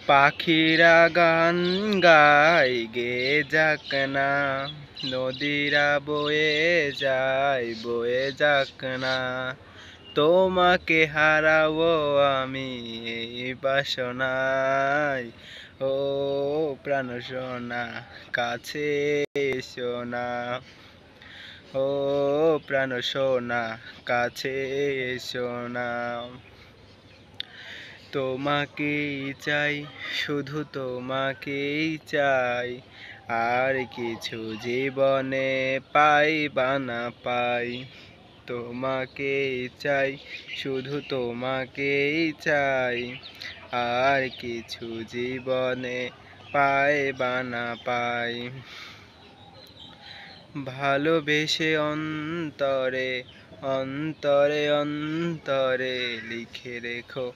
পাখিরা গান গায় গে যাক না, নদীরা বয়ে যাক না, তোমাকে হারাবো আমি এই বাসনায়। ও প্রাণ সোনা কাছে এসো না, ও প্রাণ সোনা কাছে এসো না। তোমাকেই চাই, শুধু তোমাকেই চাই, আর কিছু জীবনে পাই বা না পাই। তোমাকেই চাই, শুধু তোমাকেই চাই, আর কিছু জীবনে পাই বা না পাই। ভালোবেসে অন্তরে অন্তরে অন্তরে লিখে রেখো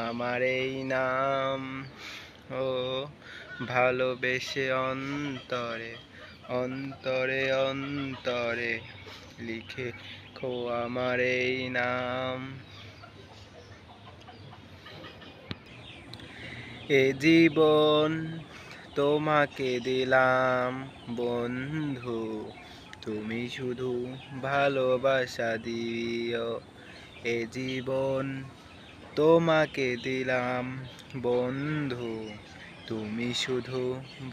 আমার এই নাম। ও ভালোবেসে অন্তরে অন্তরে অন্তরে লিখে রেখো আমার এই নাম। এ জীবন তোমাকে দিলাম বন্ধু, তুমি শুধু ভালোবাসা দিও। এ জীবন তোমাকে দিলাম বন্ধু, তুমি শুধু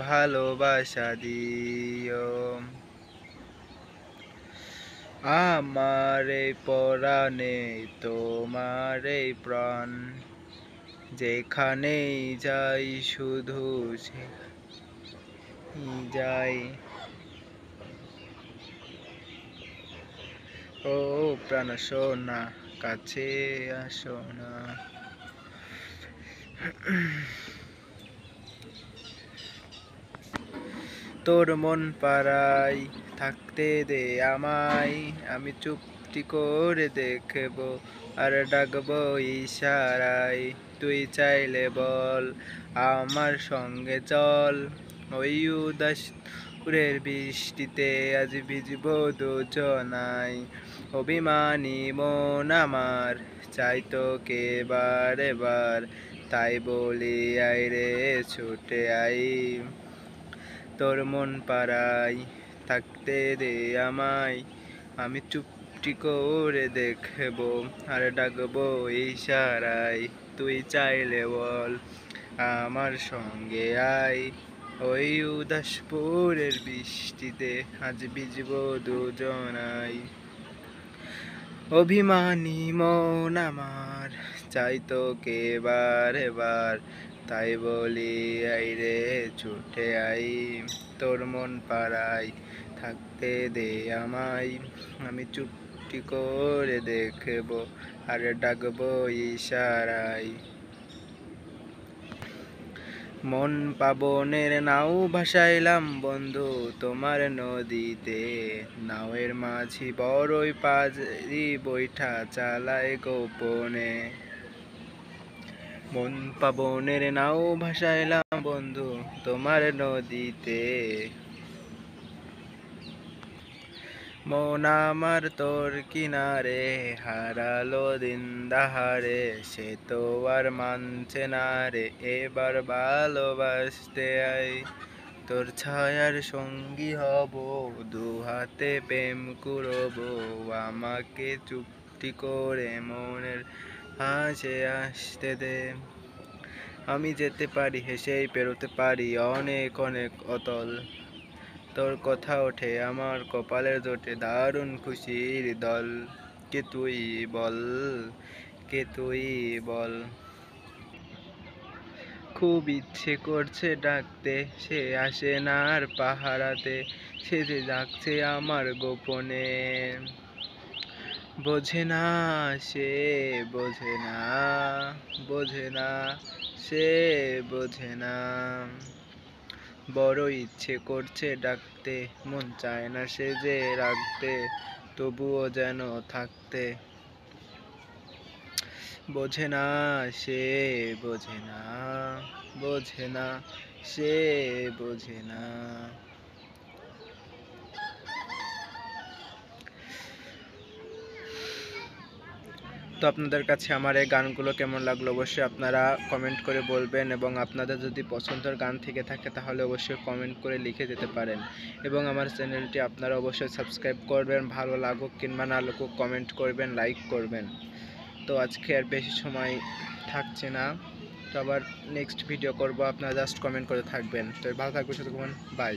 ভালোবাসা দিও। আমার এই পরাণে তোমার এই প্রাণ, যেখানেই যাই শুধু যাই। ও প্রাণ সোনা কাছে আসো না। তোর মন পাড়ায় থাকতে দে আমায়, আমি চুপটি করে দেখবো আর ডাকবো ইশারায়। তুই চাইলে বল আমার সঙ্গে চল, ওই উদাস পুরের বৃষ্টিতে আজ ভিজবো দুজনাই। অভিমানী মন আমার চাই তোকে বার এবার, তাই বলি আই রে ছুটে আই। তোর মন পাড়ায় থাকতে দে আমায়, আমি চুপটি করে দেখবো আর ডাকবো ইশারায়। তুই চাইলে বল আমার সঙ্গে আয়, ওই উদাসপুরের বৃষ্টিতে আজ ভিজবো দুজনাই। অভিমানী মন আমার চাই তোকে বার এবার, তাই বলি আই রে ছুটে আই। তোর মন পাড়ায় থাকতে দে আমায়, আমি চুপটি করে দেখবো আর ডাকবো ইশারায়। মন পাবনের নাও ভাসাইলাম বন্ধু তোমার নদীতে, নাওয়ের মাঝি বড়ই পাজি বৈঠা চালায় গোপনে। মন পাবনের নাও ভাসাইলাম বন্ধু তোমার নদীতে, মন আমার তোর কিনারে হারালো দিন দাহারে, সে তো আর মানছে না রে এবার ভালোবাসতে আই। তোর ছায়ার সঙ্গী হব, দু হাতে প্রেম করবো, আমাকে চুপটি করে মনের হাসে আসতে দে। আমি যেতে পারি হেসেই পেরোতে পারি অনেক অনেক অতল, তোর কথা ওঠে আমার কপালের জোটে দারুণ খুশির দল। কে তুই বল, কে তুই বল। খুব ইচ্ছে করছে ডাকতে, সে আসে না আর পাহারাতে, সে যে ডাকছে আমার গোপনে। বোঝে না সে, বোঝে না, বোঝে না সে, বোঝে না। বড় ইচ্ছে করছে ডাকতে, মন চায় না সে যে রাখতে, তবুও যেন থাকতে। বোঝে না সে, বোঝে না, বোঝে না সে, বোঝে না। তো আপনাদের কাছে আমার এই গানগুলো কেমন লাগলো অবশ্যই আপনারা কমেন্ট করে বলবেন, এবং আপনাদের যদি পছন্দের গান থেকে থাকে তাহলে অবশ্যই কমেন্ট করে লিখে যেতে পারেন, এবং আমার চ্যানেলটি আপনারা অবশ্যই সাবস্ক্রাইব করবেন। ভালো লাগুক কিংবা না লাগুক কমেন্ট করবেন, লাইক করবেন। তো আজকে আর বেশি সময় থাকছে না, তো আবার নেক্সট ভিডিও করব, আপনারা জাস্ট কমেন্ট করে থাকবেন। তো ভালো থাকবেন, সুস্থ থাকবেন, বাই।